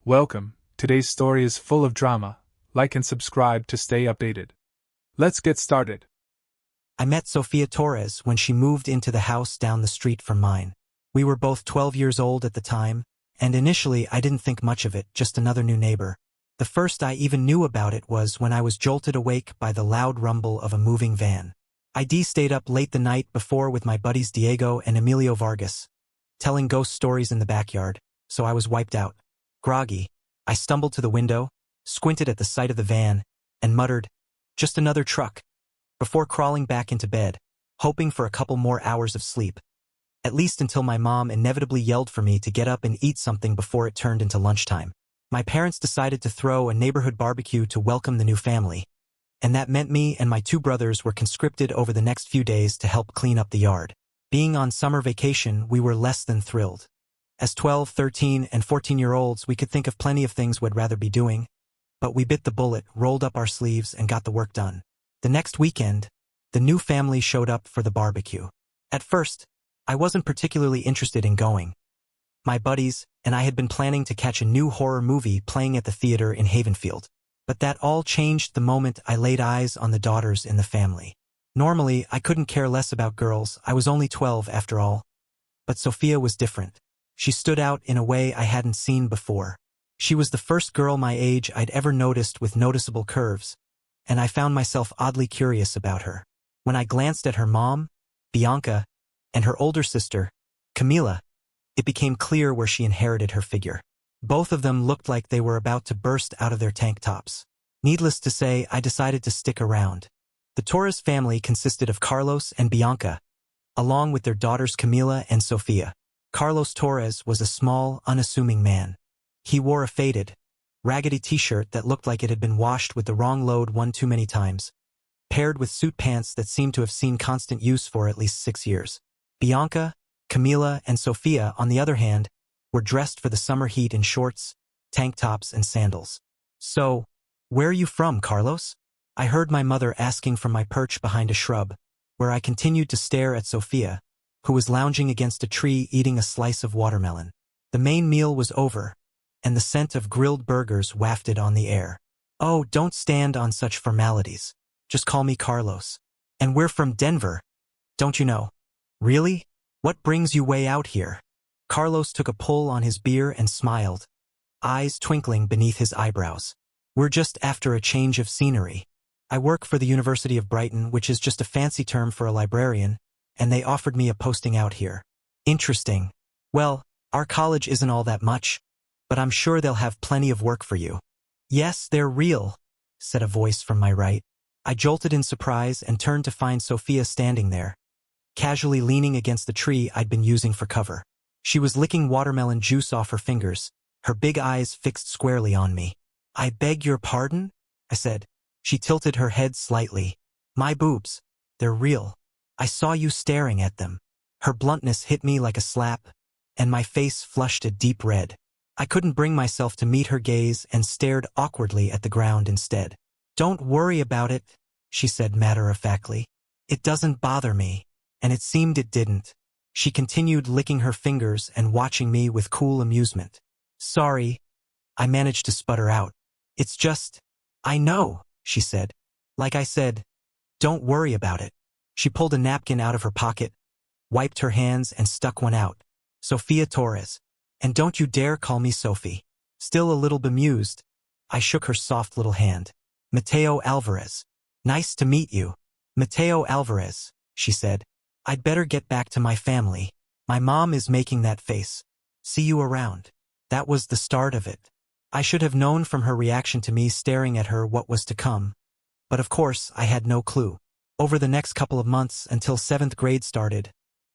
Welcome, today's story is full of drama. Like and subscribe to stay updated. Let's get started. I met Sofia Torres when she moved into the house down the street from mine. We were both 12 years old at the time, and initially I didn't think much of it, just another new neighbor. The first I even knew about it was when I was jolted awake by the loud rumble of a moving van. I stayed up late the night before with my buddies Diego and Emilio Vargas, telling ghost stories in the backyard, so I was wiped out. Groggy, I stumbled to the window, squinted at the sight of the van, and muttered, "Just another truck," before crawling back into bed, hoping for a couple more hours of sleep. At least until my mom inevitably yelled for me to get up and eat something before it turned into lunchtime. My parents decided to throw a neighborhood barbecue to welcome the new family, and that meant me and my two brothers were conscripted over the next few days to help clean up the yard. Being on summer vacation, we were less than thrilled. As 12, 13, and 14-year-olds, we could think of plenty of things we'd rather be doing, but we bit the bullet, rolled up our sleeves, and got the work done. The next weekend, the new family showed up for the barbecue. At first, I wasn't particularly interested in going. My buddies and I had been planning to catch a new horror movie playing at the theater in Havenfield. But that all changed the moment I laid eyes on the daughters in the family. Normally, I couldn't care less about girls. I was only 12 after all. But Sofia was different. She stood out in a way I hadn't seen before. She was the first girl my age I'd ever noticed with noticeable curves, and I found myself oddly curious about her. When I glanced at her mom, Bianca, and her older sister, Camila, it became clear where she inherited her figure. Both of them looked like they were about to burst out of their tank tops. Needless to say, I decided to stick around. The Torres family consisted of Carlos and Bianca, along with their daughters Camila and Sofia. Carlos Torres was a small, unassuming man. He wore a faded, raggedy t-shirt that looked like it had been washed with the wrong load one too many times, paired with suit pants that seemed to have seen constant use for at least 6 years. Bianca, Camila, and Sofia, on the other hand, were dressed for the summer heat in shorts, tank tops, and sandals. "So, where are you from, Carlos?" I heard my mother asking from my perch behind a shrub, where I continued to stare at Sofia, who was lounging against a tree eating a slice of watermelon. The main meal was over, and the scent of grilled burgers wafted on the air. "Oh, don't stand on such formalities. Just call me Carlos. And we're from Denver, don't you know?" "Really? What brings you way out here?" Carlos took a pull on his beer and smiled, eyes twinkling beneath his eyebrows. "We're just after a change of scenery. I work for the University of Brighton, which is just a fancy term for a librarian, and they offered me a posting out here." "Interesting. Well, our college isn't all that much, but I'm sure they'll have plenty of work for you." "Yes, they're real," said a voice from my right. I jolted in surprise and turned to find Sofia standing there, casually leaning against the tree I'd been using for cover. She was licking watermelon juice off her fingers, her big eyes fixed squarely on me. "I beg your pardon?" I said. She tilted her head slightly. "My boobs. They're real. I saw you staring at them." Her bluntness hit me like a slap, and my face flushed a deep red. I couldn't bring myself to meet her gaze and stared awkwardly at the ground instead. "Don't worry about it," she said matter-of-factly. "It doesn't bother me." And it seemed it didn't. She continued licking her fingers and watching me with cool amusement. "Sorry," I managed to sputter out. "It's just—" "I know," she said. "Like I said, don't worry about it." She pulled a napkin out of her pocket, wiped her hands, and stuck one out. "Sofia Torres. And don't you dare call me Sophie." Still a little bemused, I shook her soft little hand. "Mateo Alvarez. Nice to meet you." "Mateo Alvarez," she said. "I'd better get back to my family. My mom is making that face. See you around." That was the start of it. I should have known from her reaction to me staring at her what was to come. But of course, I had no clue. Over the next couple of months, until 7th grade started,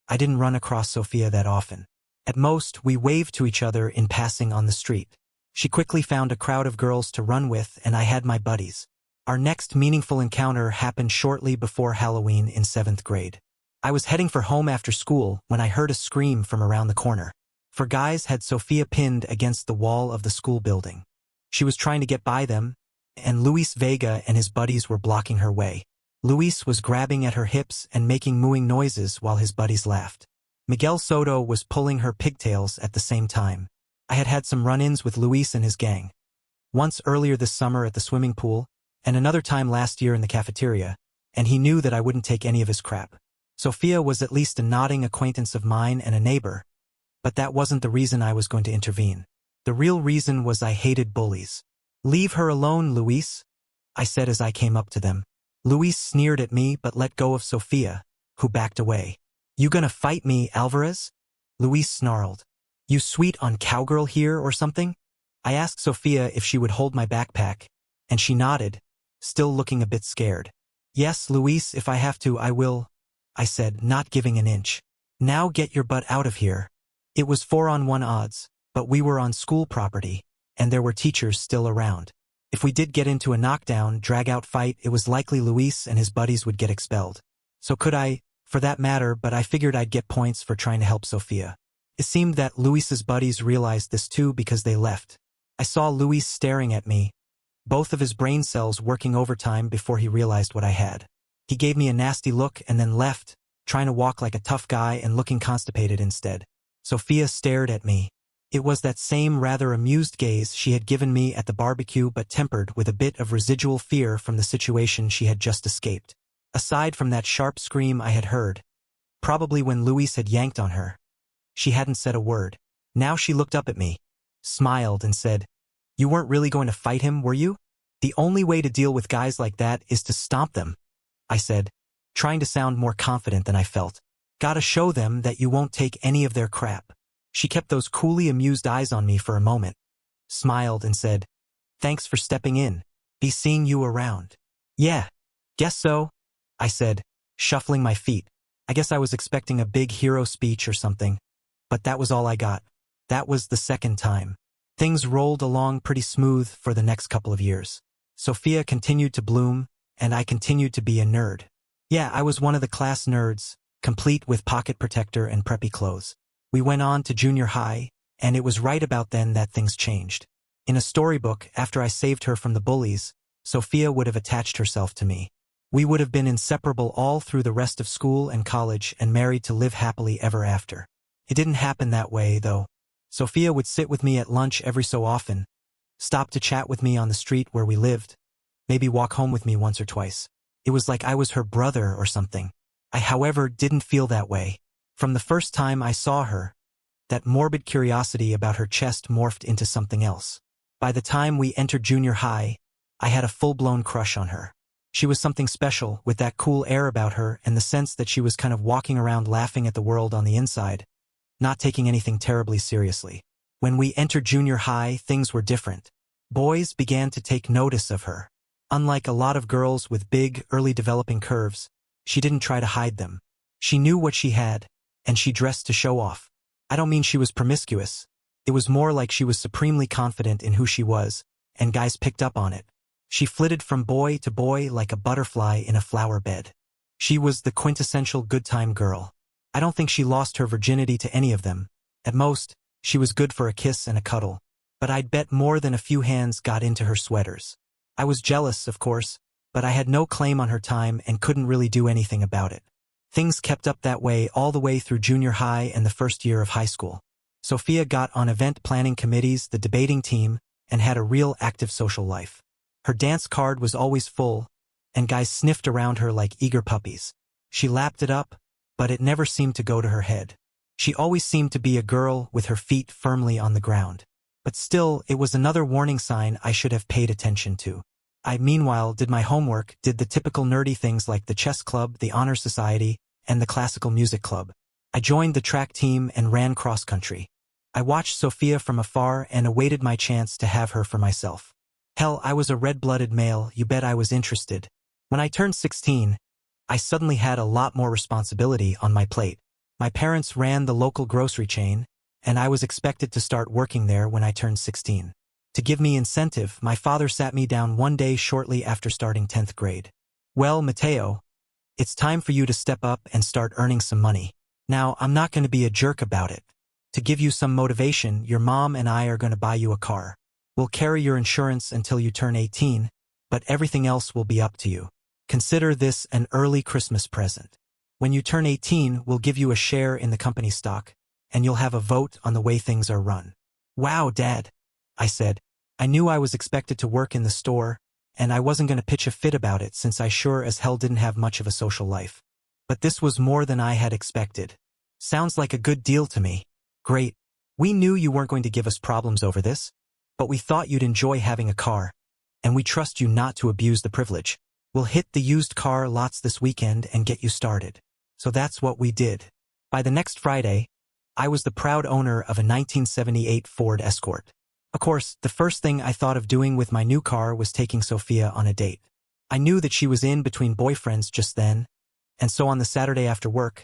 I didn't run across Sofia that often. At most, we waved to each other in passing on the street. She quickly found a crowd of girls to run with, and I had my buddies. Our next meaningful encounter happened shortly before Halloween in 7th grade. I was heading for home after school when I heard a scream from around the corner. Four guys had Sofia pinned against the wall of the school building. She was trying to get by them, and Luis Vega and his buddies were blocking her way. Luis was grabbing at her hips and making mooing noises while his buddies laughed. Miguel Soto was pulling her pigtails at the same time. I had had some run-ins with Luis and his gang. Once earlier this summer at the swimming pool, and another time last year in the cafeteria, and he knew that I wouldn't take any of his crap. Sophia was at least a nodding acquaintance of mine and a neighbor, but that wasn't the reason I was going to intervene. The real reason was I hated bullies. "Leave her alone, Luis," I said as I came up to them. Luis sneered at me but let go of Sophia, who backed away. "You gonna fight me, Alvarez?" Luis snarled. "You sweet on cowgirl here or something?" I asked Sophia if she would hold my backpack, and she nodded, still looking a bit scared. "Yes, Luis, if I have to, I will," I said, not giving an inch. "Now get your butt out of here." It was 4-on-1 odds, but we were on school property, and there were teachers still around. If we did get into a knockdown, drag-out fight, it was likely Luis and his buddies would get expelled. So could I, for that matter, but I figured I'd get points for trying to help Sophia. It seemed that Luis's buddies realized this too because they left. I saw Luis staring at me, both of his brain cells working overtime before he realized what I had. He gave me a nasty look and then left, trying to walk like a tough guy and looking constipated instead. Sophia stared at me. It was that same rather amused gaze she had given me at the barbecue but tempered with a bit of residual fear from the situation she had just escaped. Aside from that sharp scream I had heard, probably when Luis had yanked on her, she hadn't said a word. Now she looked up at me, smiled and said, "You weren't really going to fight him, were you? The only way to deal with guys like that is to stomp them," I said, trying to sound more confident than I felt. "Gotta show them that you won't take any of their crap." She kept those coolly amused eyes on me for a moment, smiled and said, "Thanks for stepping in. Be seeing you around." "Yeah, guess so," I said, shuffling my feet. I guess I was expecting a big hero speech or something, but that was all I got. That was the second time. Things rolled along pretty smooth for the next couple of years. Sophia continued to bloom, and I continued to be a nerd. Yeah, I was one of the class nerds, complete with pocket protector and preppy clothes. We went on to junior high, and it was right about then that things changed. In a storybook, after I saved her from the bullies, Sophia would have attached herself to me. We would have been inseparable all through the rest of school and college and married to live happily ever after. It didn't happen that way, though. Sophia would sit with me at lunch every so often, stop to chat with me on the street where we lived, maybe walk home with me once or twice. It was like I was her brother or something. I, however, didn't feel that way. From the first time I saw her, that morbid curiosity about her chest morphed into something else. By the time we entered junior high, I had a full-blown crush on her. She was something special, with that cool air about her and the sense that she was kind of walking around laughing at the world on the inside, not taking anything terribly seriously. When we entered junior high, things were different. Boys began to take notice of her. Unlike a lot of girls with big, early developing curves, she didn't try to hide them. She knew what she had, and she dressed to show off. I don't mean she was promiscuous. It was more like she was supremely confident in who she was, and guys picked up on it. She flitted from boy to boy like a butterfly in a flower bed. She was the quintessential good-time girl. I don't think she lost her virginity to any of them. At most, she was good for a kiss and a cuddle. But I'd bet more than a few hands got into her sweaters. I was jealous, of course, but I had no claim on her time and couldn't really do anything about it. Things kept up that way all the way through junior high and the first year of high school. Sophia got on event planning committees, the debating team, and had a real active social life. Her dance card was always full, and guys sniffed around her like eager puppies. She lapped it up, but it never seemed to go to her head. She always seemed to be a girl with her feet firmly on the ground. But still, it was another warning sign I should have paid attention to. I, meanwhile, did my homework, did the typical nerdy things like the chess club, the honor society, and the classical music club. I joined the track team and ran cross-country. I watched Sophia from afar and awaited my chance to have her for myself. Hell, I was a red-blooded male, you bet I was interested. When I turned 16, I suddenly had a lot more responsibility on my plate. My parents ran the local grocery chain, and I was expected to start working there when I turned 16. To give me incentive, my father sat me down one day shortly after starting 10th grade. "Well, Mateo, it's time for you to step up and start earning some money. Now, I'm not going to be a jerk about it. To give you some motivation, your mom and I are going to buy you a car. We'll carry your insurance until you turn 18, but everything else will be up to you. Consider this an early Christmas present. When you turn 18, we'll give you a share in the company stock, and you'll have a vote on the way things are run. Wow, Dad, I said. I knew I was expected to work in the store, and I wasn't going to pitch a fit about it since I sure as hell didn't have much of a social life. But this was more than I had expected. Sounds like a good deal to me. Great. We knew you weren't going to give us problems over this, but we thought you'd enjoy having a car, and we trust you not to abuse the privilege. We'll hit the used car lots this weekend and get you started. So that's what we did. By the next Friday, I was the proud owner of a 1978 Ford Escort. Of course, the first thing I thought of doing with my new car was taking Sophia on a date. I knew that she was in between boyfriends just then, and so on the Saturday after work,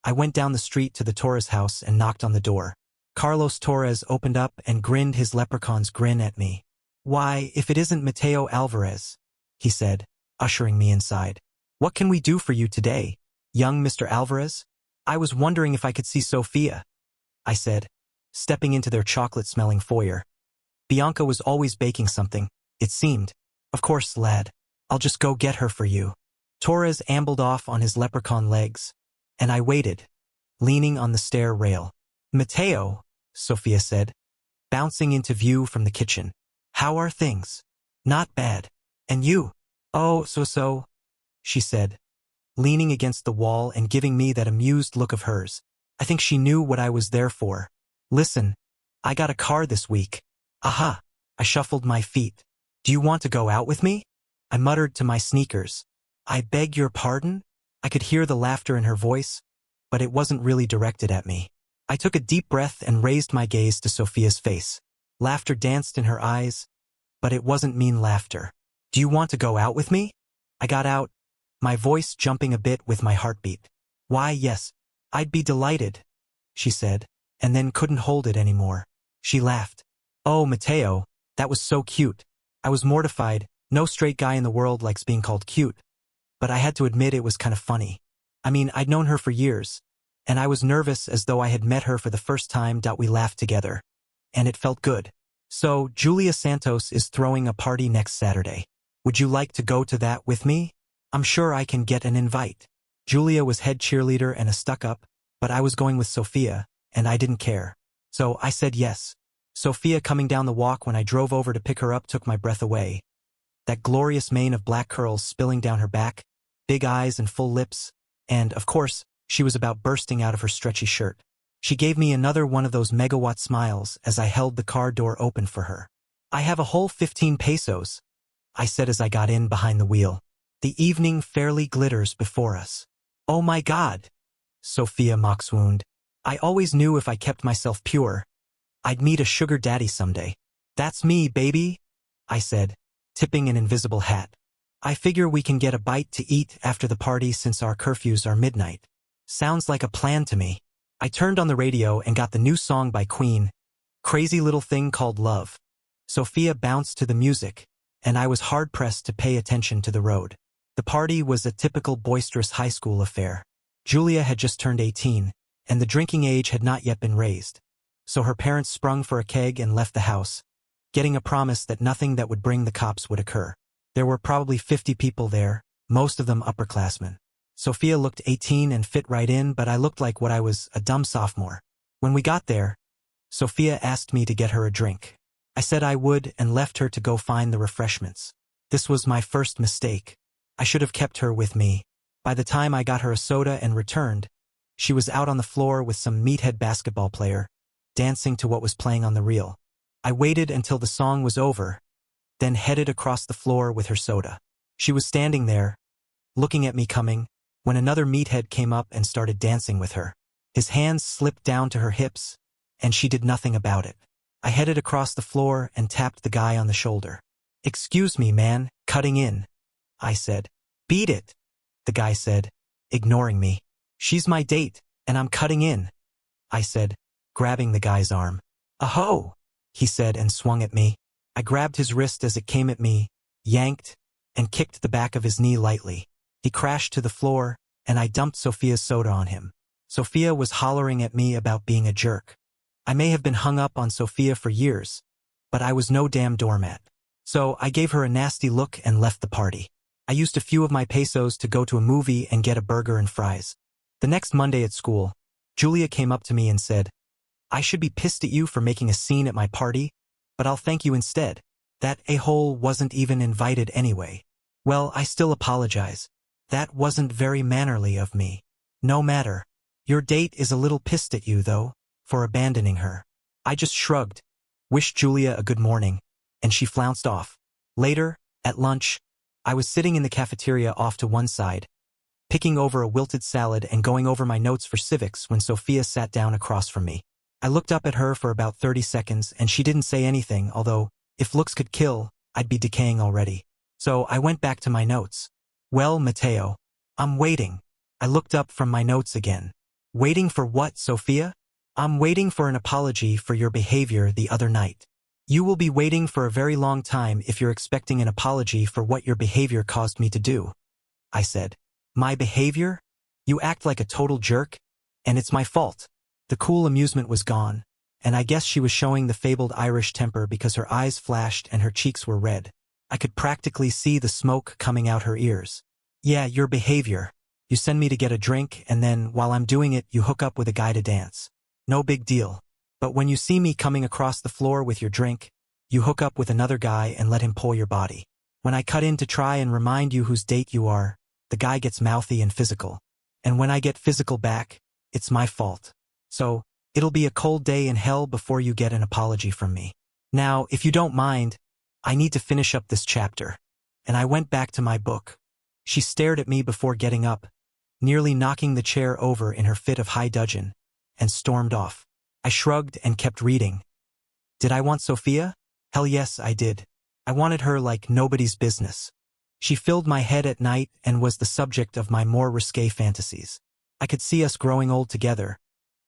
I went down the street to the Torres house and knocked on the door. Carlos Torres opened up and grinned his leprechaun's grin at me. "Why, if it isn't Mateo Alvarez," he said, ushering me inside. "What can we do for you today, young Mr. Alvarez?" "I was wondering if I could see Sophia," I said, stepping into their chocolate-smelling foyer. Bianca was always baking something, it seemed. "Of course, lad. I'll just go get her for you." Torres ambled off on his leprechaun legs, and I waited, leaning on the stair rail. "Mateo," Sophia said, bouncing into view from the kitchen. "How are things?" "Not bad. And you?" "Oh, so," she said, leaning against the wall and giving me that amused look of hers. I think she knew what I was there for. "Listen, I got a car this week." "Aha." I shuffled my feet. "Do you want to go out with me?" I muttered to my sneakers. "I beg your pardon?" I could hear the laughter in her voice, but it wasn't really directed at me. I took a deep breath and raised my gaze to Sophia's face. Laughter danced in her eyes, but it wasn't mean laughter. "Do you want to go out with me?" I got out, my voice jumping a bit with my heartbeat. "Why, yes, I'd be delighted," she said, and then couldn't hold it anymore. She laughed. "Oh, Mateo, that was so cute." I was mortified. No straight guy in the world likes being called cute, but I had to admit it was kind of funny. I mean, I'd known her for years, and I was nervous as though I had met her for the first time. We laughed together, and it felt good. "So, Julia Santos is throwing a party next Saturday. Would you like to go to that with me? I'm sure I can get an invite." Julia was head cheerleader and a stuck-up, but I was going with Sophia, and I didn't care. So I said yes. Sophia coming down the walk when I drove over to pick her up took my breath away. That glorious mane of black curls spilling down her back, big eyes and full lips, and, of course, she was about bursting out of her stretchy shirt. She gave me another one of those megawatt smiles as I held the car door open for her. "I have a whole 15 pesos, I said as I got in behind the wheel. "The evening fairly glitters before us." "Oh my God," Sophia mock-swooned. "I always knew if I kept myself pure, I'd meet a sugar daddy someday." "That's me, baby," I said, tipping an invisible hat. "I figure we can get a bite to eat after the party since our curfews are midnight." "Sounds like a plan to me." I turned on the radio and got the new song by Queen, "Crazy Little Thing Called Love." Sophia bounced to the music, and I was hard-pressed to pay attention to the road. The party was a typical boisterous high school affair. Julia had just turned 18, and the drinking age had not yet been raised. So her parents sprung for a keg and left the house, getting a promise that nothing that would bring the cops would occur. There were probably 50 people there, most of them upperclassmen. Sophia looked 18 and fit right in, but I looked like what I was, a dumb sophomore. When we got there, Sophia asked me to get her a drink. I said I would and left her to go find the refreshments. This was my first mistake. I should have kept her with me. By the time I got her a soda and returned, she was out on the floor with some meathead basketball player, dancing to what was playing on the reel. I waited until the song was over, then headed across the floor with her soda. She was standing there, looking at me coming, when another meathead came up and started dancing with her. His hands slipped down to her hips, and she did nothing about it. I headed across the floor and tapped the guy on the shoulder. "Excuse me, man, cutting in," I said. "Beat it," the guy said, ignoring me. "She's my date, and I'm cutting in," I said, grabbing the guy's arm. "Aho," he said and swung at me. I grabbed his wrist as it came at me, yanked, and kicked the back of his knee lightly. He crashed to the floor, and I dumped Sophia's soda on him. Sophia was hollering at me about being a jerk. I may have been hung up on Sophia for years, but I was no damn doormat. So I gave her a nasty look and left the party. I used a few of my pesos to go to a movie and get a burger and fries. The next Monday at school, Julia came up to me and said, I should be pissed at you for making a scene at my party, but I'll thank you instead. That a-hole wasn't even invited anyway. Well, I still apologize. That wasn't very mannerly of me. No matter. Your date is a little pissed at you, though, for abandoning her. I just shrugged, wished Julia a good morning, and she flounced off. Later, at lunch, I was sitting in the cafeteria off to one side, picking over a wilted salad and going over my notes for civics when Sophia sat down across from me. I looked up at her for about 30 seconds and she didn't say anything, although, if looks could kill, I'd be decaying already. So I went back to my notes. Well, Matteo, I'm waiting. I looked up from my notes again. Waiting for what, Sophia? I'm waiting for an apology for your behavior the other night. You will be waiting for a very long time if you're expecting an apology for what your behavior caused me to do. I said. My behavior? You act like a total jerk, and it's my fault. The cool amusement was gone, and I guess she was showing the fabled Irish temper because her eyes flashed and her cheeks were red. I could practically see the smoke coming out her ears. Yeah, your behavior. You send me to get a drink, and then, while I'm doing it, you hook up with a guy to dance. No big deal. But when you see me coming across the floor with your drink, you hook up with another guy and let him pull your body. When I cut in to try and remind you whose date you are, the guy gets mouthy and physical. And when I get physical back, it's my fault. So, it'll be a cold day in hell before you get an apology from me. Now, if you don't mind, I need to finish up this chapter. And I went back to my book. She stared at me before getting up, nearly knocking the chair over in her fit of high dudgeon, and stormed off. I shrugged and kept reading. Did I want Sophia? Hell yes, I did. I wanted her like nobody's business. She filled my head at night and was the subject of my more risque fantasies. I could see us growing old together,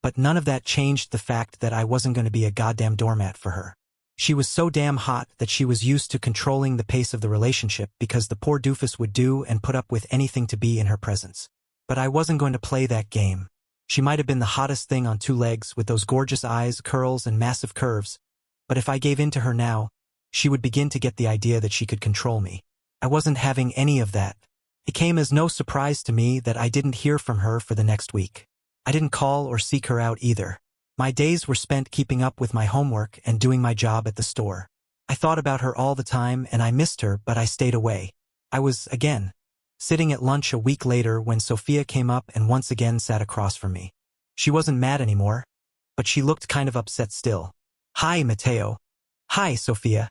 but none of that changed the fact that I wasn't going to be a goddamn doormat for her. She was so damn hot that she was used to controlling the pace of the relationship because the poor doofus would do and put up with anything to be in her presence. But I wasn't going to play that game. She might have been the hottest thing on two legs with those gorgeous eyes, curls, and massive curves, but if I gave in to her now, she would begin to get the idea that she could control me. I wasn't having any of that. It came as no surprise to me that I didn't hear from her for the next week. I didn't call or seek her out either. My days were spent keeping up with my homework and doing my job at the store. I thought about her all the time and I missed her, but I stayed away. I was, again, sitting at lunch a week later when Sophia came up and once again sat across from me. She wasn't mad anymore, but she looked kind of upset still. Hi, Matteo. Hi, Sophia.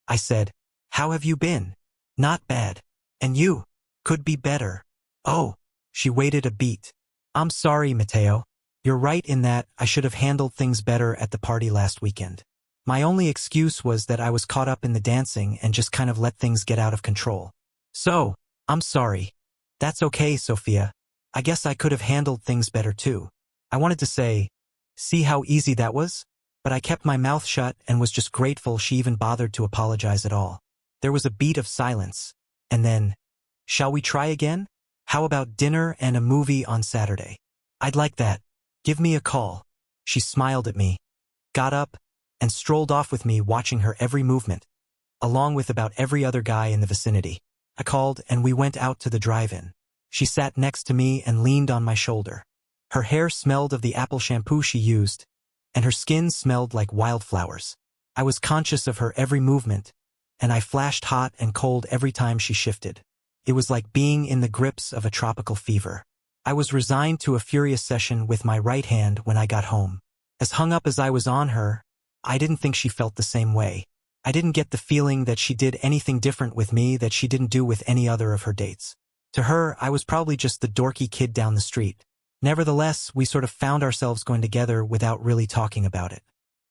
I said. How have you been? Not bad. And you? Could be better. Oh. She waited a beat. I'm sorry, Matteo. You're right in that I should have handled things better at the party last weekend. My only excuse was that I was caught up in the dancing and just kind of let things get out of control. So, I'm sorry. That's okay, Sophia. I guess I could have handled things better too. I wanted to say, see how easy that was? But I kept my mouth shut and was just grateful she even bothered to apologize at all. There was a beat of silence, and then, shall we try again? How about dinner and a movie on Saturday? I'd like that. Give me a call. She smiled at me, got up, and strolled off with me watching her every movement, along with about every other guy in the vicinity. I called and we went out to the drive-in. She sat next to me and leaned on my shoulder. Her hair smelled of the apple shampoo she used, and her skin smelled like wildflowers. I was conscious of her every movement, and I flashed hot and cold every time she shifted. It was like being in the grips of a tropical fever. I was resigned to a furious session with my right hand when I got home. As hung up as I was on her, I didn't think she felt the same way. I didn't get the feeling that she did anything different with me that she didn't do with any other of her dates. To her, I was probably just the dorky kid down the street. Nevertheless, we sort of found ourselves going together without really talking about it.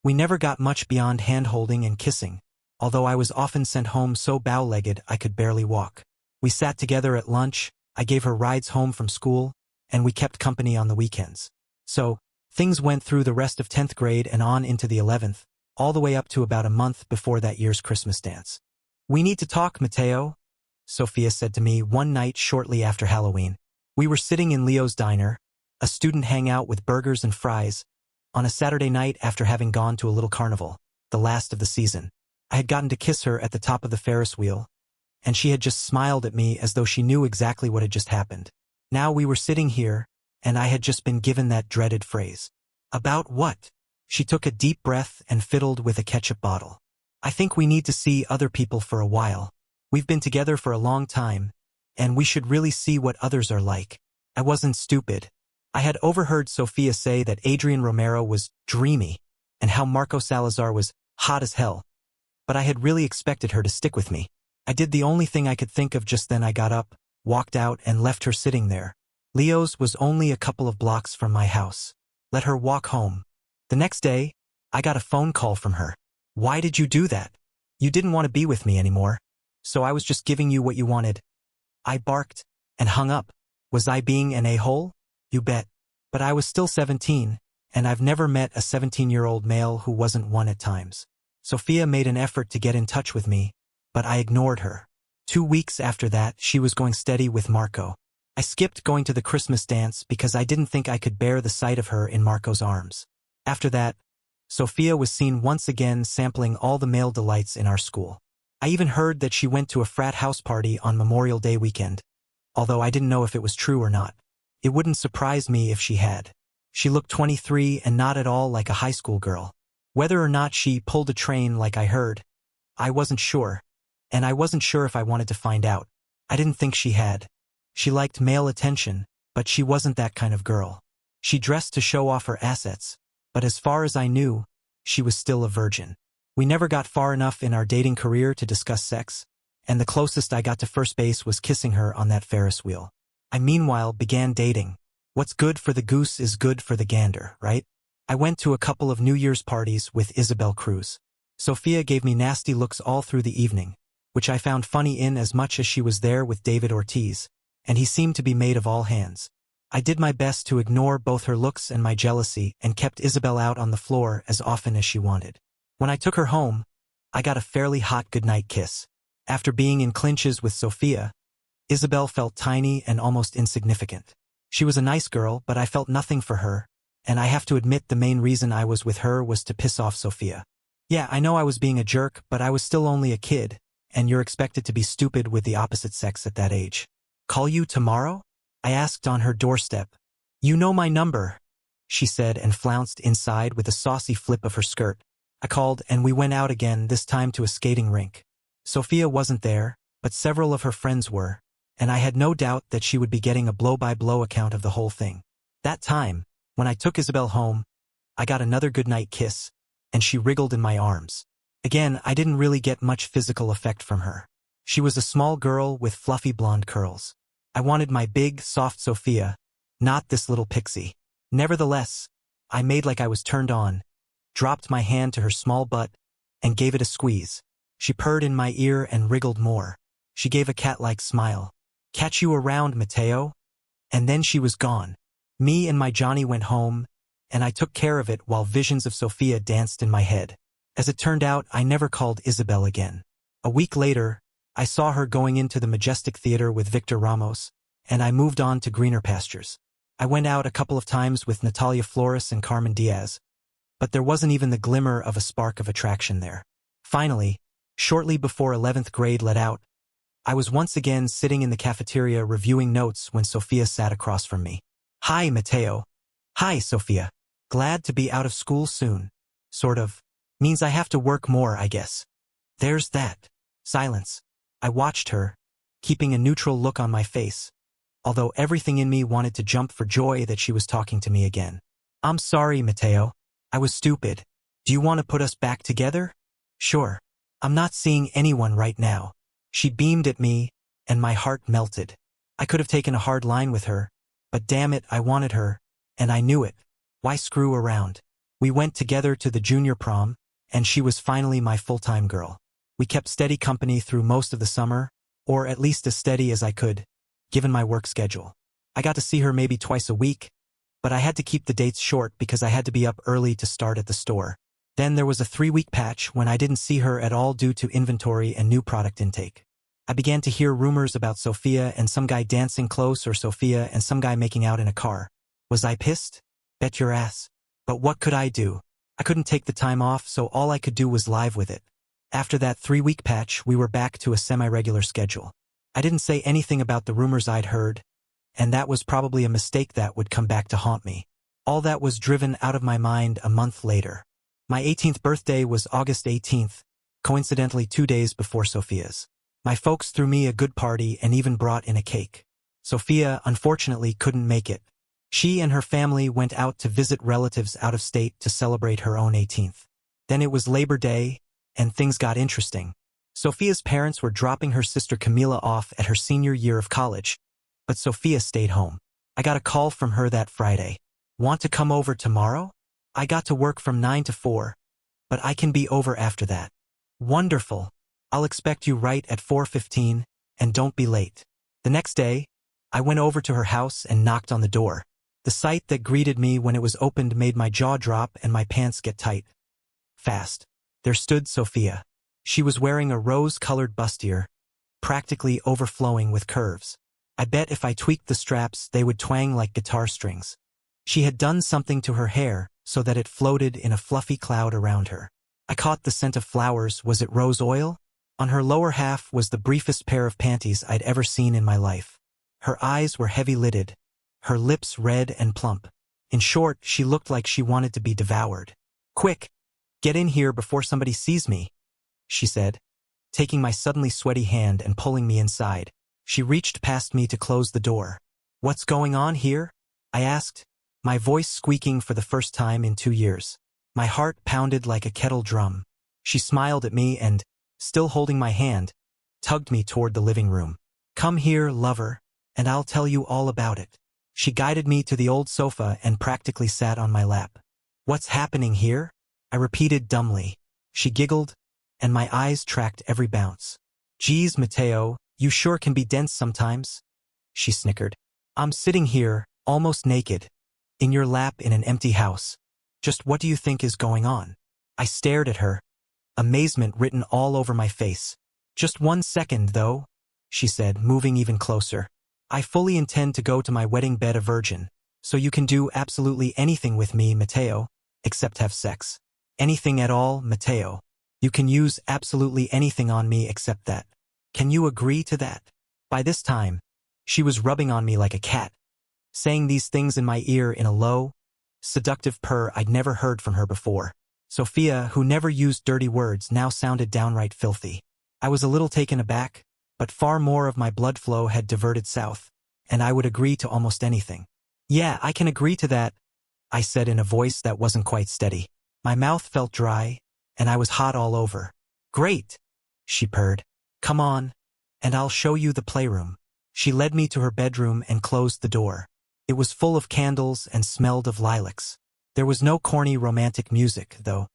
We never got much beyond hand-holding and kissing, although I was often sent home so bow-legged I could barely walk. We sat together at lunch, I gave her rides home from school, and we kept company on the weekends. So, things went through the rest of 10th grade and on into the 11th, all the way up to about a month before that year's Christmas dance. We need to talk, Matteo, Sophia said to me one night shortly after Halloween. We were sitting in Leo's diner, a student hangout with burgers and fries, on a Saturday night after having gone to a little carnival, the last of the season. I had gotten to kiss her at the top of the Ferris wheel, and she had just smiled at me as though she knew exactly what had just happened. Now we were sitting here, and I had just been given that dreaded phrase. About what? She took a deep breath and fiddled with a ketchup bottle. I think we need to see other people for a while. We've been together for a long time, and we should really see what others are like. I wasn't stupid. I had overheard Sophia say that Adrian Romero was dreamy, and how Marco Salazar was hot as hell. But I had really expected her to stick with me. I did the only thing I could think of. Just then I got up, walked out, and left her sitting there. Leo's was only a couple of blocks from my house. Let her walk home. The next day, I got a phone call from her. Why did you do that? You didn't want to be with me anymore, so I was just giving you what you wanted. I barked and hung up. Was I being an a-hole? You bet. But I was still 17, and I've never met a 17-year-old male who wasn't one at times. Sophia made an effort to get in touch with me, but I ignored her. 2 weeks after that, she was going steady with Marco. I skipped going to the Christmas dance because I didn't think I could bear the sight of her in Marco's arms. After that, Sophia was seen once again sampling all the male delights in our school. I even heard that she went to a frat house party on Memorial Day weekend, although I didn't know if it was true or not. It wouldn't surprise me if she had. She looked 23 and not at all like a high school girl. Whether or not she pulled a train like I heard, I wasn't sure, and I wasn't sure if I wanted to find out. I didn't think she had. She liked male attention, but she wasn't that kind of girl. She dressed to show off her assets, but as far as I knew, she was still a virgin. We never got far enough in our dating career to discuss sex, and the closest I got to first base was kissing her on that Ferris wheel. I meanwhile began dating. What's good for the goose is good for the gander, right? I went to a couple of New Year's parties with Isabel Cruz. Sophia gave me nasty looks all through the evening, which I found funny in as much as she was there with David Ortiz, and he seemed to be made of all hands. I did my best to ignore both her looks and my jealousy and kept Isabel out on the floor as often as she wanted. When I took her home, I got a fairly hot goodnight kiss. After being in clinches with Sophia, Isabel felt tiny and almost insignificant. She was a nice girl, but I felt nothing for her, and I have to admit the main reason I was with her was to piss off Sophia. Yeah, I know I was being a jerk, but I was still only a kid, and you're expected to be stupid with the opposite sex at that age. Call you tomorrow? I asked on her doorstep. You know my number, she said and flounced inside with a saucy flip of her skirt. I called and we went out again, this time to a skating rink. Sophia wasn't there, but several of her friends were, and I had no doubt that she would be getting a blow-by-blow account of the whole thing. That time, when I took Isabel home, I got another goodnight kiss, and she wriggled in my arms. Again, I didn't really get much physical effect from her. She was a small girl with fluffy blonde curls. I wanted my big, soft Sophia, not this little pixie. Nevertheless, I made like I was turned on, dropped my hand to her small butt, and gave it a squeeze. She purred in my ear and wriggled more. She gave a cat-like smile. Catch you around, Mateo? And then she was gone. Me and my Johnny went home, and I took care of it while visions of Sophia danced in my head. As it turned out, I never called Isabel again. A week later, I saw her going into the Majestic Theater with Victor Ramos, and I moved on to greener pastures. I went out a couple of times with Natalia Flores and Carmen Diaz, but there wasn't even the glimmer of a spark of attraction there. Finally, shortly before 11th grade let out, I was once again sitting in the cafeteria reviewing notes when Sophia sat across from me. Hi, Mateo. Hi, Sophia. Glad to be out of school soon. Sort of. Means I have to work more, I guess. There's that. Silence. I watched her, keeping a neutral look on my face, although everything in me wanted to jump for joy that she was talking to me again. I'm sorry, Mateo. I was stupid. Do you want to put us back together? Sure. I'm not seeing anyone right now. She beamed at me, and my heart melted. I could have taken a hard line with her, but damn it, I wanted her, and I knew it. Why screw around? We went together to the junior prom, and she was finally my full-time girl. We kept steady company through most of the summer, or at least as steady as I could, given my work schedule. I got to see her maybe twice a week, but I had to keep the dates short because I had to be up early to start at the store. Then there was a 3-week patch when I didn't see her at all due to inventory and new product intake. I began to hear rumors about Sophia and some guy dancing close, or Sophia and some guy making out in a car. Was I pissed? Bet your ass. But what could I do? I couldn't take the time off, so all I could do was live with it. After that 3-week patch, we were back to a semi-regular schedule. I didn't say anything about the rumors I'd heard, and that was probably a mistake that would come back to haunt me. All that was driven out of my mind a month later. My 18th birthday was August 18th, coincidentally 2 days before Sophia's. My folks threw me a good party and even brought in a cake. Sophia, unfortunately, couldn't make it. She and her family went out to visit relatives out of state to celebrate her own 18th. Then it was Labor Day, and things got interesting. Sophia's parents were dropping her sister Camila off at her senior year of college, but Sophia stayed home. I got a call from her that Friday. Want to come over tomorrow? I got to work from 9 to 4, but I can be over after that. Wonderful. I'll expect you right at 4:15, and don't be late. The next day, I went over to her house and knocked on the door. The sight that greeted me when it was opened made my jaw drop and my pants get tight. Fast. There stood Sophia. She was wearing a rose-colored bustier, practically overflowing with curves. I bet if I tweaked the straps, they would twang like guitar strings. She had done something to her hair so that it floated in a fluffy cloud around her. I caught the scent of flowers. Was it rose oil? On her lower half was the briefest pair of panties I'd ever seen in my life. Her eyes were heavy-lidded, her lips red and plump. In short, she looked like she wanted to be devoured. "Quick! Get in here before somebody sees me," she said, taking my suddenly sweaty hand and pulling me inside. She reached past me to close the door. "What's going on here?" I asked, my voice squeaking for the first time in 2 years. My heart pounded like a kettle drum. She smiled at me and, still holding my hand, tugged me toward the living room. "Come here, lover, and I'll tell you all about it." She guided me to the old sofa and practically sat on my lap. "What's happening here?" I repeated dumbly. She giggled, and my eyes tracked every bounce. "Geez, Mateo, you sure can be dense sometimes," she snickered. "I'm sitting here, almost naked, in your lap in an empty house. Just what do you think is going on?" I stared at her, amazement written all over my face. "Just 1 second, though," she said, moving even closer. "I fully intend to go to my wedding bed a virgin, so you can do absolutely anything with me, Mateo, except have sex. Anything at all, Mateo. You can use absolutely anything on me except that. Can you agree to that?" By this time, she was rubbing on me like a cat, saying these things in my ear in a low, seductive purr I'd never heard from her before. Sophia, who never used dirty words, now sounded downright filthy. I was a little taken aback, but far more of my blood flow had diverted south, and I would agree to almost anything. "Yeah, I can agree to that," I said in a voice that wasn't quite steady. My mouth felt dry, and I was hot all over. "Great," she purred. "Come on, and I'll show you the playroom." She led me to her bedroom and closed the door. It was full of candles and smelled of lilacs. There was no corny romantic music, though.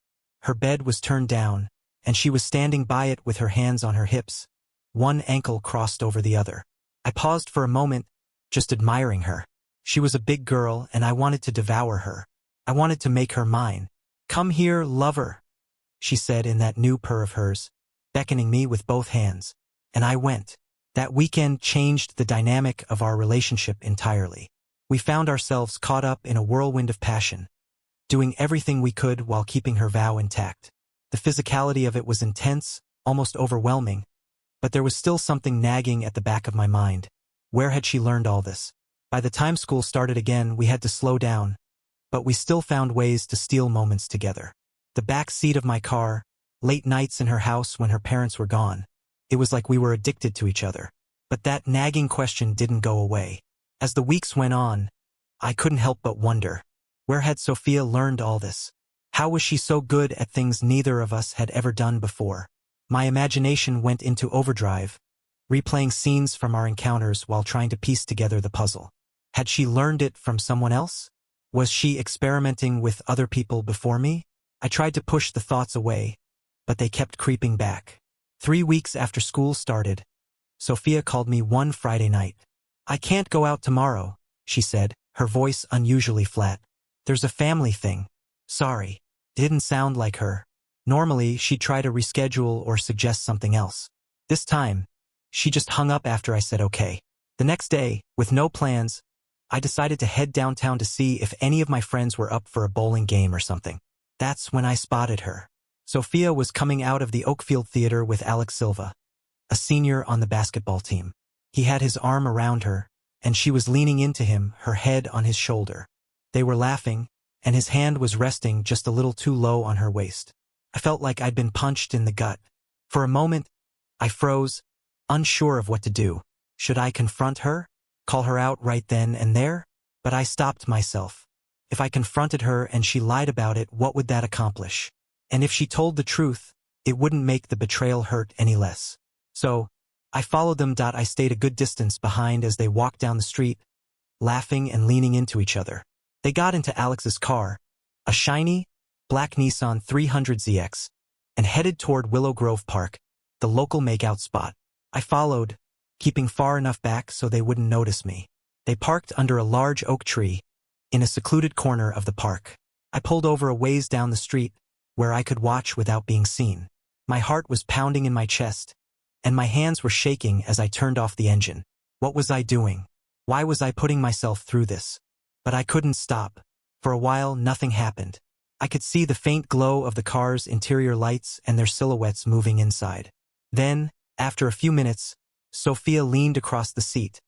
Her bed was turned down, and she was standing by it with her hands on her hips, one ankle crossed over the other. I paused for a moment, just admiring her. She was a big girl, and I wanted to devour her. I wanted to make her mine. "Come here, lover," she said in that new purr of hers, beckoning me with both hands. And I went. That weekend changed the dynamic of our relationship entirely. We found ourselves caught up in a whirlwind of passion, doing everything we could while keeping her vow intact. The physicality of it was intense, almost overwhelming, but there was still something nagging at the back of my mind. Where had she learned all this? By the time school started again, we had to slow down, but we still found ways to steal moments together. The back seat of my car, late nights in her house when her parents were gone. It was like we were addicted to each other. But that nagging question didn't go away. As the weeks went on, I couldn't help but wonder, where had Sophia learned all this? How was she so good at things neither of us had ever done before? My imagination went into overdrive, replaying scenes from our encounters while trying to piece together the puzzle. Had she learned it from someone else? Was she experimenting with other people before me? I tried to push the thoughts away, but they kept creeping back. 3 weeks after school started, Sophia called me one Friday night. "I can't go out tomorrow," she said, her voice unusually flat. "There's a family thing. Sorry." Didn't sound like her. Normally, she'd try to reschedule or suggest something else. This time, she just hung up after I said okay. The next day, with no plans, I decided to head downtown to see if any of my friends were up for a bowling game or something. That's when I spotted her. Sophia was coming out of the Oakfield Theater with Alex Silva, a senior on the basketball team. He had his arm around her, and she was leaning into him, her head on his shoulder. They were laughing, and his hand was resting just a little too low on her waist. I felt like I'd been punched in the gut. For a moment, I froze, unsure of what to do. Should I confront her? Call her out right then and there? But I stopped myself. If I confronted her and she lied about it, what would that accomplish? And if she told the truth, it wouldn't make the betrayal hurt any less. So, I followed them. I stayed a good distance behind as they walked down the street, laughing and leaning into each other. They got into Alex's car, a shiny, black Nissan 300ZX, and headed toward Willow Grove Park, the local makeout spot. I followed, keeping far enough back so they wouldn't notice me. They parked under a large oak tree, in a secluded corner of the park. I pulled over a ways down the street, where I could watch without being seen. My heart was pounding in my chest, and my hands were shaking as I turned off the engine. What was I doing? Why was I putting myself through this? But I couldn't stop. For a while, nothing happened. I could see the faint glow of the car's interior lights and their silhouettes moving inside. Then, after a few minutes, Sophia leaned across the seat,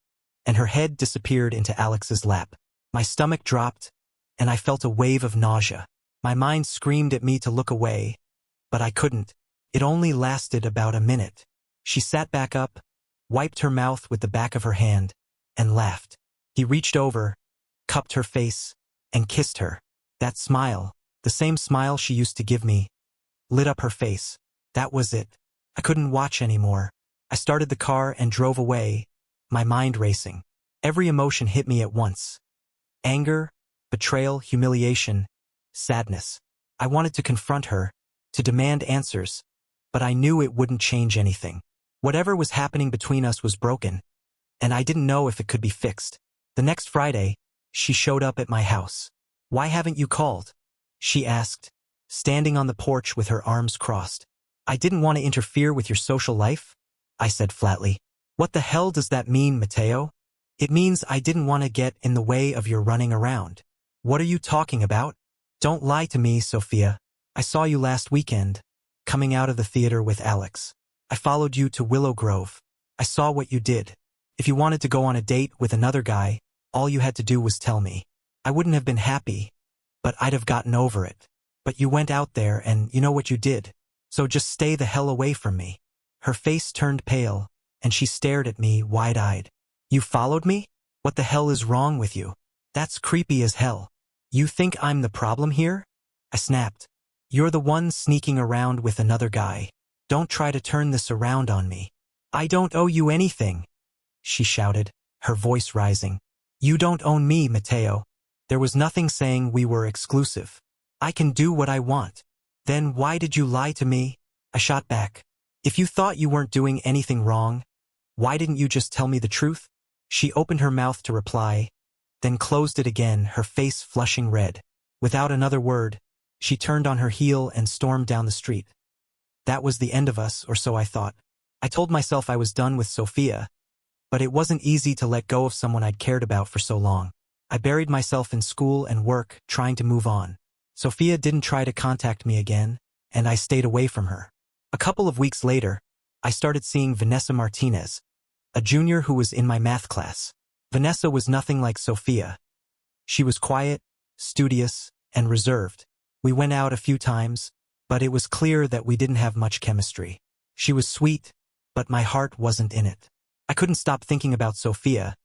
and her head disappeared into Alex's lap. My stomach dropped, and I felt a wave of nausea. My mind screamed at me to look away, but I couldn't. It only lasted about a minute. She sat back up, wiped her mouth with the back of her hand, and laughed. He reached over, cupped her face, and kissed her. That smile, the same smile she used to give me, lit up her face. That was it. I couldn't watch anymore. I started the car and drove away, my mind racing. Every emotion hit me at once. Anger, betrayal, humiliation, sadness. I wanted to confront her, to demand answers, but I knew it wouldn't change anything. Whatever was happening between us was broken, and I didn't know if it could be fixed. The next Friday, she showed up at my house. "Why haven't you called?" she asked, standing on the porch with her arms crossed. "I didn't want to interfere with your social life," I said flatly. "What the hell does that mean, Mateo?" "It means I didn't want to get in the way of your running around." "What are you talking about?" "Don't lie to me, Sophia. I saw you last weekend, coming out of the theater with Alex. I followed you to Willow Grove. I saw what you did. If you wanted to go on a date with another guy, all you had to do was tell me. I wouldn't have been happy, but I'd have gotten over it. But you went out there and you know what you did. So just stay the hell away from me." Her face turned pale, and she stared at me wide-eyed. "You followed me? What the hell is wrong with you? That's creepy as hell. You think I'm the problem here?" I snapped. "You're the one sneaking around with another guy. Don't try to turn this around on me." "I don't owe you anything," she shouted, her voice rising. "You don't own me, Mateo. There was nothing saying we were exclusive. I can do what I want." "Then why did you lie to me?" I shot back. "If you thought you weren't doing anything wrong, why didn't you just tell me the truth?" She opened her mouth to reply, then closed it again, her face flushing red. Without another word, she turned on her heel and stormed down the street. That was the end of us, or so I thought. I told myself I was done with Sophia, but it wasn't easy to let go of someone I'd cared about for so long. I buried myself in school and work, trying to move on. Sophia didn't try to contact me again, and I stayed away from her. A couple of weeks later, I started seeing Vanessa Martinez, a junior who was in my math class. Vanessa was nothing like Sophia. She was quiet, studious, and reserved. We went out a few times, but it was clear that we didn't have much chemistry. She was sweet, but my heart wasn't in it. I couldn't stop thinking about Sophia,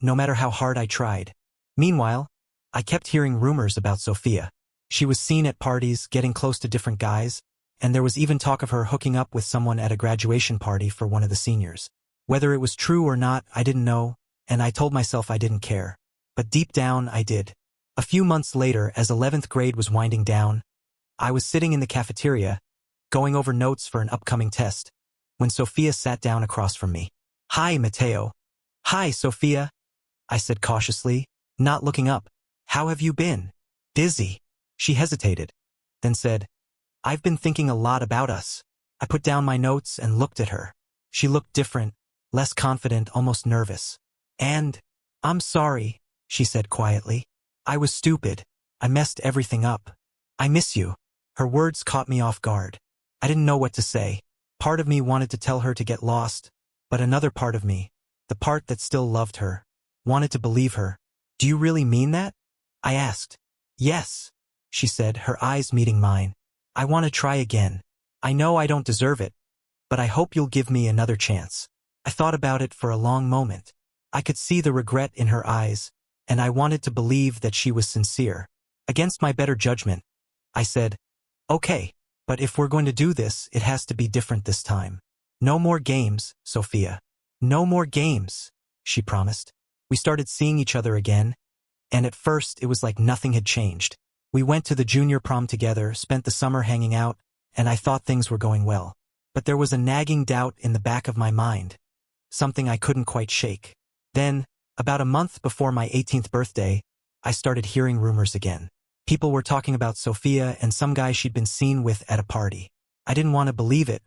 no matter how hard I tried. Meanwhile, I kept hearing rumors about Sophia. She was seen at parties, getting close to different guys, and there was even talk of her hooking up with someone at a graduation party for one of the seniors. Whether it was true or not, I didn't know, and I told myself I didn't care. But deep down, I did. A few months later, as 11th grade was winding down, I was sitting in the cafeteria, going over notes for an upcoming test, when Sophia sat down across from me. "Hi, Mateo." "Hi, Sophia," I said cautiously, not looking up. "How have you been?" "Busy." She hesitated, then said, "I've been thinking a lot about us." I put down my notes and looked at her. She looked different, less confident, almost nervous. "And, I'm sorry," she said quietly. "I was stupid. I messed everything up. I miss you." Her words caught me off guard. I didn't know what to say. Part of me wanted to tell her to get lost, but another part of me, the part that still loved her, wanted to believe her. "Do you really mean that?" I asked. Yes, she said, her eyes meeting mine. I want to try again. I know I don't deserve it, but I hope you'll give me another chance. I thought about it for a long moment. I could see the regret in her eyes, and I wanted to believe that she was sincere. Against my better judgment, I said, okay, but if we're going to do this, it has to be different this time. No more games, Sophia. No more games, she promised. We started seeing each other again, and at first it was like nothing had changed. We went to the junior prom together, spent the summer hanging out, and I thought things were going well. But there was a nagging doubt in the back of my mind, something I couldn't quite shake. Then, about a month before my 18th birthday, I started hearing rumors again. People were talking about Sophia and some guy she'd been seen with at a party. I didn't want to believe it,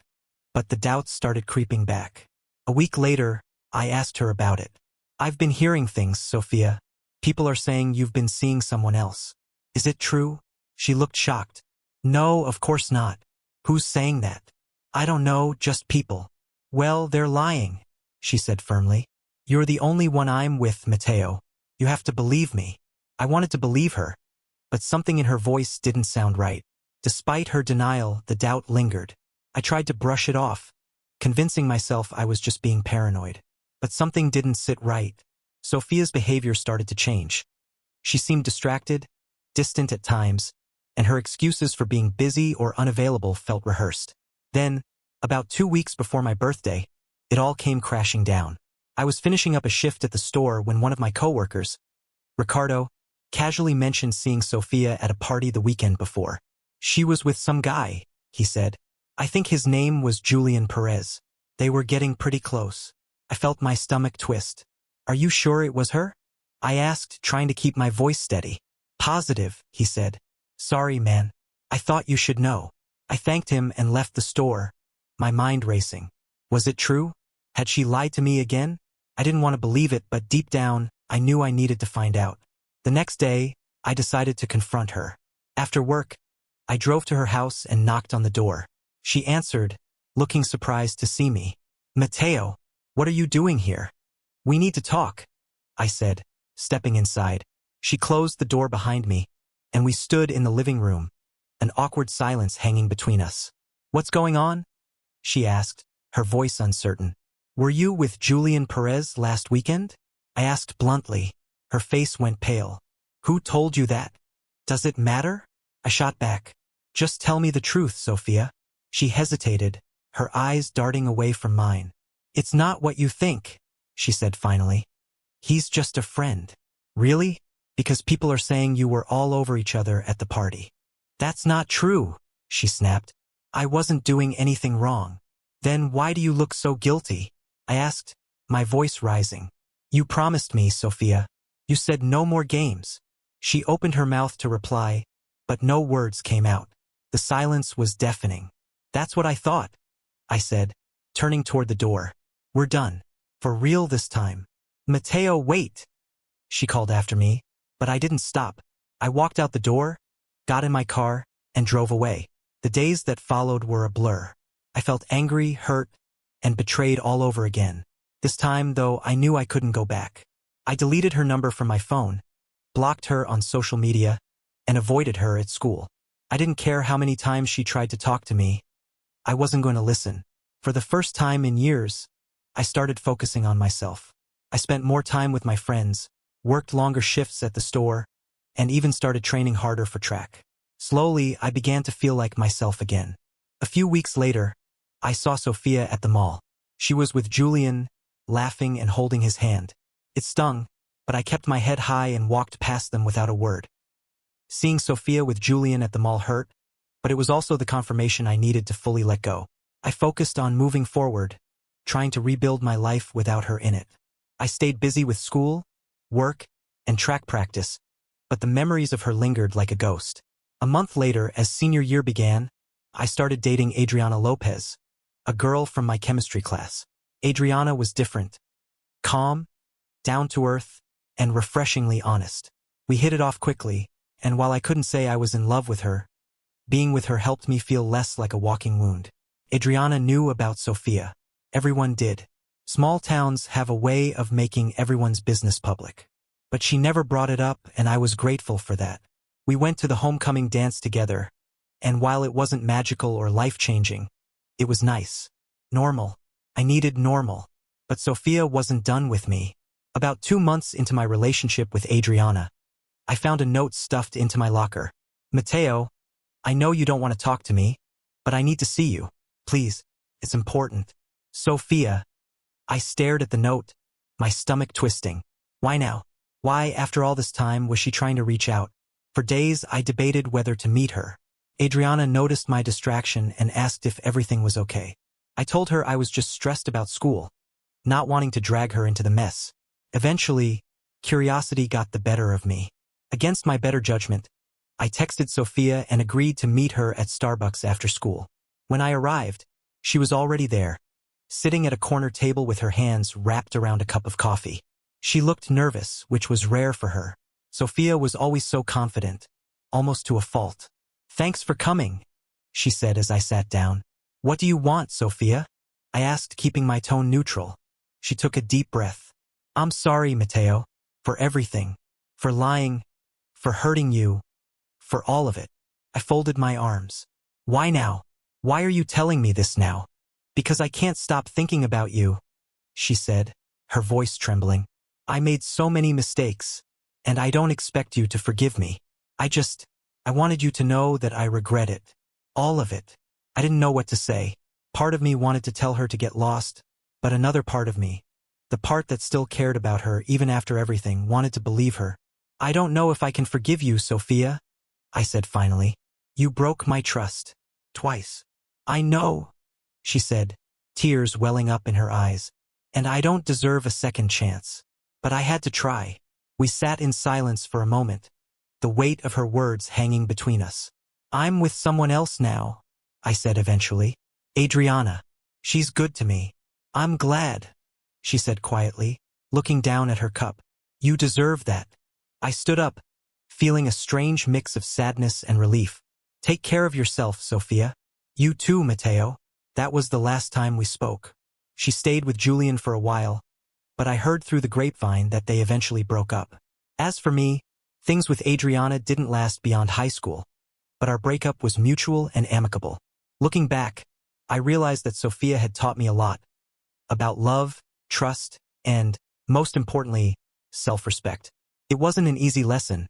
but the doubts started creeping back. A week later, I asked her about it. I've been hearing things, Sophia. People are saying you've been seeing someone else. Is it true? She looked shocked. No, of course not. Who's saying that? I don't know, just people. Well, they're lying, she said firmly. You're the only one I'm with, Matteo. You have to believe me. I wanted to believe her, but something in her voice didn't sound right. Despite her denial, the doubt lingered. I tried to brush it off, convincing myself I was just being paranoid. But something didn't sit right. Sophia's behavior started to change. She seemed distracted, distant at times, and her excuses for being busy or unavailable felt rehearsed. Then, about 2 weeks before my birthday, it all came crashing down. I was finishing up a shift at the store when one of my coworkers, Ricardo, casually mentioned seeing Sophia at a party the weekend before. She was with some guy, he said. I think his name was Julian Perez. They were getting pretty close. I felt my stomach twist. Are you sure it was her? I asked, trying to keep my voice steady. Positive, he said. Sorry, man. I thought you should know. I thanked him and left the store, my mind racing. Was it true? Had she lied to me again? I didn't want to believe it, but deep down, I knew I needed to find out. The next day, I decided to confront her. After work, I drove to her house and knocked on the door. She answered, looking surprised to see me. Matteo, what are you doing here? We need to talk, I said, stepping inside. She closed the door behind me, and we stood in the living room, an awkward silence hanging between us. What's going on? She asked, her voice uncertain. Were you with Julian Perez last weekend? I asked bluntly. Her face went pale. Who told you that? Does it matter? I shot back. Just tell me the truth, Sophia. She hesitated, her eyes darting away from mine. It's not what you think, she said finally. He's just a friend. Really? Because people are saying you were all over each other at the party. That's not true, she snapped. I wasn't doing anything wrong. Then why do you look so guilty? I asked, my voice rising. You promised me, Sophia. You said no more games. She opened her mouth to reply, but no words came out. The silence was deafening. That's what I thought, I said, turning toward the door. We're done. For real this time. Matteo, wait, she called after me, but I didn't stop. I walked out the door, got in my car, and drove away. The days that followed were a blur. I felt angry, hurt, and betrayed all over again. This time, though, I knew I couldn't go back. I deleted her number from my phone, blocked her on social media, and avoided her at school. I didn't care how many times she tried to talk to me. I wasn't going to listen. For the first time in years, I started focusing on myself. I spent more time with my friends, worked longer shifts at the store, and even started training harder for track. Slowly, I began to feel like myself again. A few weeks later, I saw Sophia at the mall. She was with Julian, laughing and holding his hand. It stung, but I kept my head high and walked past them without a word. Seeing Sophia with Julian at the mall hurt, but it was also the confirmation I needed to fully let go. I focused on moving forward, trying to rebuild my life without her in it. I stayed busy with school, work, and track practice, but the memories of her lingered like a ghost. A month later, as senior year began, I started dating Adriana Lopez, a girl from my chemistry class. Adriana was different. Calm, down-to-earth, and refreshingly honest. We hit it off quickly, and while I couldn't say I was in love with her, being with her helped me feel less like a walking wound. Adriana knew about Sophia. Everyone did. Small towns have a way of making everyone's business public. But she never brought it up, and I was grateful for that. We went to the homecoming dance together, and while it wasn't magical or life-changing, it was nice. Normal. I needed normal. But Sophia wasn't done with me. About 2 months into my relationship with Adriana, I found a note stuffed into my locker. Matteo, I know you don't want to talk to me, but I need to see you. Please, it's important. Sophia. I stared at the note, my stomach twisting. Why now? Why, after all this time, was she trying to reach out? For days, I debated whether to meet her. Adriana noticed my distraction and asked if everything was okay. I told her I was just stressed about school, not wanting to drag her into the mess. Eventually, curiosity got the better of me. Against my better judgment, I texted Sophia and agreed to meet her at Starbucks after school. When I arrived, she was already there, sitting at a corner table with her hands wrapped around a cup of coffee. She looked nervous, which was rare for her. Sophia was always so confident, almost to a fault. Thanks for coming, she said as I sat down. What do you want, Sophia? I asked, keeping my tone neutral. She took a deep breath. I'm sorry, Matteo, for everything, for lying, for hurting you, for all of it. I folded my arms. Why now? Why are you telling me this now? Because I can't stop thinking about you, she said, her voice trembling. I made so many mistakes, and I don't expect you to forgive me. I wanted you to know that I regret it. All of it. I didn't know what to say. Part of me wanted to tell her to get lost, but another part of me, the part that still cared about her even after everything, wanted to believe her. I don't know if I can forgive you, Sophia, I said finally. You broke my trust. Twice. I know, she said, tears welling up in her eyes. And I don't deserve a second chance. But I had to try. We sat in silence for a moment, the weight of her words hanging between us. I'm with someone else now, I said eventually. Adriana. She's good to me. I'm glad, she said quietly, looking down at her cup. You deserve that. I stood up, feeling a strange mix of sadness and relief. Take care of yourself, Sophia. You too, Matteo. That was the last time we spoke. She stayed with Julian for a while, but I heard through the grapevine that they eventually broke up. As for me, things with Adriana didn't last beyond high school, but our breakup was mutual and amicable. Looking back, I realized that Sophia had taught me a lot about love, trust, and, most importantly, self-respect. It wasn't an easy lesson,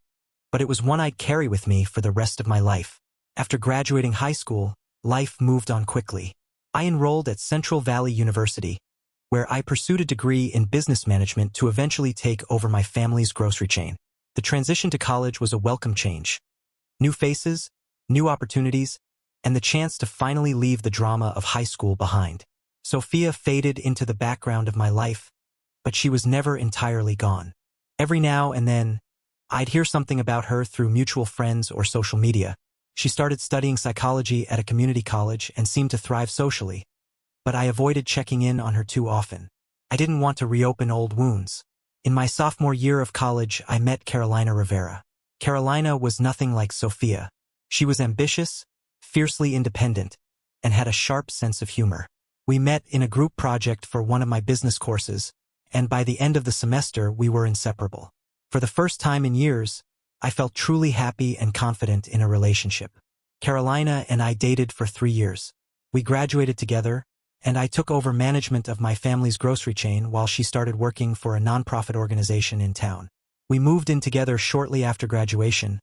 but it was one I'd carry with me for the rest of my life. After graduating high school, life moved on quickly. I enrolled at Central Valley University, where I pursued a degree in business management to eventually take over my family's grocery chain. The transition to college was a welcome change. New faces, new opportunities, and the chance to finally leave the drama of high school behind. Sophia faded into the background of my life, but she was never entirely gone. Every now and then, I'd hear something about her through mutual friends or social media. She started studying psychology at a community college and seemed to thrive socially, but I avoided checking in on her too often. I didn't want to reopen old wounds. In my sophomore year of college, I met Carolina Rivera. Carolina was nothing like Sophia. She was ambitious, fiercely independent, and had a sharp sense of humor. We met in a group project for one of my business courses, and by the end of the semester, we were inseparable. For the first time in years, I felt truly happy and confident in a relationship. Carolina and I dated for 3 years. We graduated together, and I took over management of my family's grocery chain while she started working for a nonprofit organization in town. We moved in together shortly after graduation,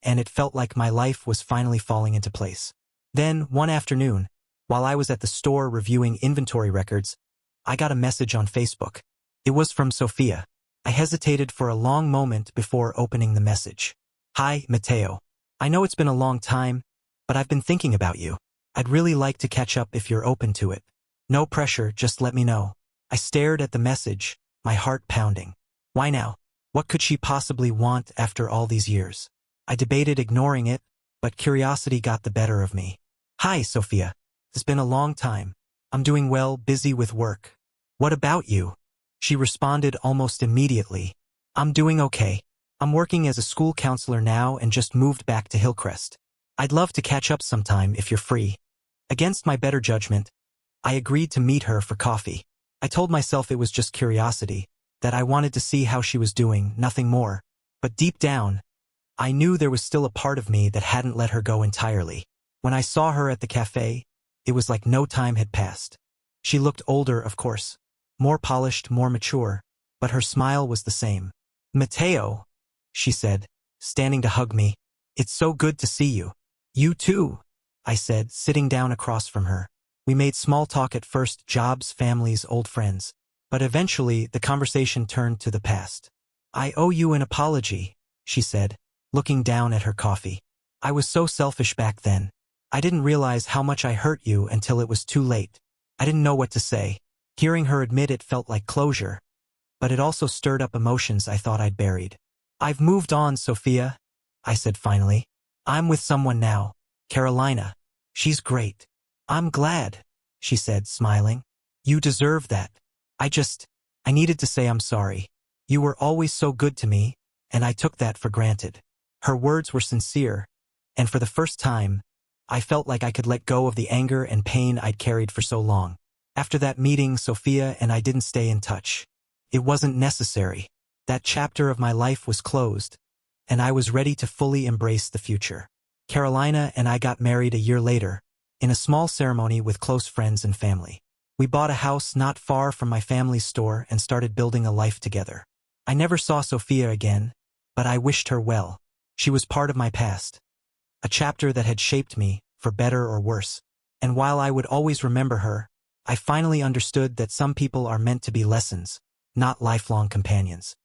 and it felt like my life was finally falling into place. Then, one afternoon, while I was at the store reviewing inventory records, I got a message on Facebook. It was from Sophia. I hesitated for a long moment before opening the message. Hi, Matteo. I know it's been a long time, but I've been thinking about you. I'd really like to catch up if you're open to it. No pressure, just let me know. I stared at the message, my heart pounding. Why now? What could she possibly want after all these years? I debated ignoring it, but curiosity got the better of me. Hi, Sophia. It's been a long time. I'm doing well, busy with work. What about you? She responded almost immediately. I'm doing okay. I'm working as a school counselor now and just moved back to Hillcrest. I'd love to catch up sometime if you're free. Against my better judgment, I agreed to meet her for coffee. I told myself it was just curiosity, that I wanted to see how she was doing, nothing more. But deep down, I knew there was still a part of me that hadn't let her go entirely. When I saw her at the cafe, it was like no time had passed. She looked older, of course, more polished, more mature, but her smile was the same. "Matteo," she said, standing to hug me. "It's so good to see you." "You too," I said, sitting down across from her. We made small talk at first, jobs, families, old friends. But eventually, the conversation turned to the past. "I owe you an apology," she said, looking down at her coffee. "I was so selfish back then. I didn't realize how much I hurt you until it was too late. I didn't know what to say." Hearing her admit it felt like closure, but it also stirred up emotions I thought I'd buried. "I've moved on, Sophia," I said finally. "I'm with someone now, Carolina. She's great." "I'm glad," she said, smiling. "You deserve that. I needed to say I'm sorry. You were always so good to me, and I took that for granted." Her words were sincere, and for the first time, I felt like I could let go of the anger and pain I'd carried for so long. After that meeting, Sophia and I didn't stay in touch. It wasn't necessary. That chapter of my life was closed, and I was ready to fully embrace the future. Carolina and I got married a year later, in a small ceremony with close friends and family. We bought a house not far from my family's store and started building a life together. I never saw Sophia again, but I wished her well. She was part of my past, a chapter that had shaped me, for better or worse. And while I would always remember her, I finally understood that some people are meant to be lessons, not lifelong companions.